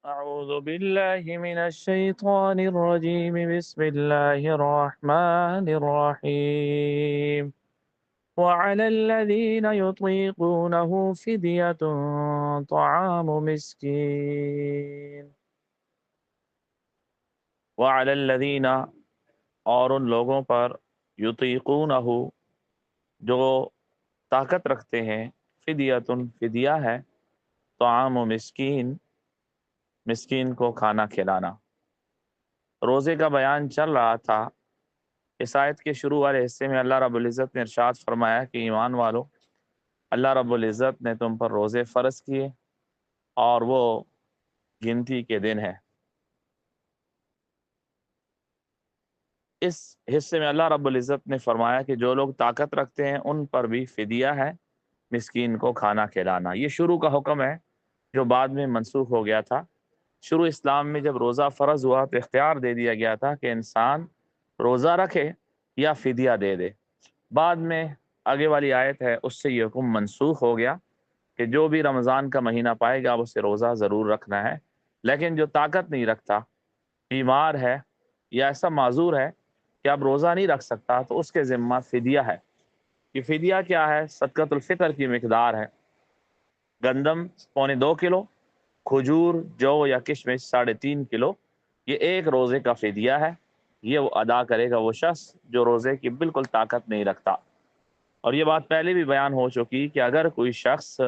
أعوذ بالله من الشيطان الرجيم بسم الله الرحمن الرحيم وعلى الذين يطيقونه فدية طعام مسكين وعلى الذين اور ان لوگوں پر یطیقونہ جو طاقت رکھتے ہیں فدیتن فدیہ ہے طعام مسکین مسکین کو کھانا کھلانا۔ روزے کا بیان چل رہا تھا۔ اس آیت کے شروع والے حصے میں اللہ رب العزت نے ارشاد فرمایا کہ ایمان والو، اللہ رب العزت نے تم پر روزے فرض کیے اور وہ گنتی کے دن ہے۔ اس حصے میں اللہ رب العزت نے فرمایا کہ جو لوگ طاقت رکھتے ہیں ان پر بھی فدیہ ہے مسکین کو کھانا کھلانا۔ یہ شروع کا حکم ہے جو بعد میں منسوخ ہو گیا تھا۔ شروع اسلام میں جب روزہ فرض ہوا تو اختیار دے دیا گیا تھا کہ انسان روزہ رکھے یا فدیہ دے دے۔ بعد میں آگے والی آیت ہے اس سے یہ حکم منسوخ ہو گیا کہ جو بھی رمضان کا مہینہ پائے گا اسے روزہ ضرور رکھنا ہے، لیکن جو طاقت نہیں رکھتا، بیمار ہے یا ایسا معذور ہے کہ اب روزہ نہیں رکھ سکتا تو اس کے ذمہ فدیہ ہے۔ یہ فدیہ کیا ہے؟ صدقۃ الفطر کی مقدار ہے۔ گندم 2.25 کلو، کھجور، جو یا کشمش 3.5 کلو، یہ ایک روزے کا فدیہ ہے۔ یہ وہ ادا کرے گا وہ شخص جو روزے کی بالکل طاقت نہیں رکھتا۔ اور یہ بات پہلے بھی بیان ہو چکی کہ اگر کوئی شخص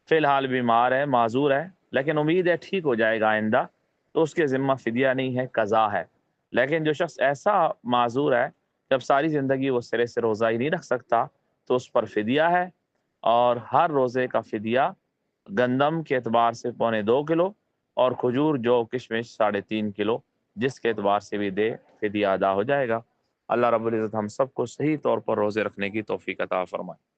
فی الحال بیمار ہے، معذور ہے، لیکن امید ہے ٹھیک ہو جائے گا آئندہ، تو اس کے ذمہ فدیہ نہیں ہے، قضا ہے۔ لیکن جو شخص ایسا معذور ہے جب ساری زندگی وہ سرے سے روزہ ہی نہیں رکھ سکتا تو اس پر فدیہ ہے، اور ہر روزے کا فدیہ گندم کے اعتبار سے 2.25 کلو اور کھجور، جو، کشمش 3.5 کلو، جس کے اعتبار سے بھی دے فدیہ ادا ہو جائے گا۔ اللہ رب العزت ہم سب کو صحیح طور پر روزے رکھنے کی توفیق عطا فرمائے۔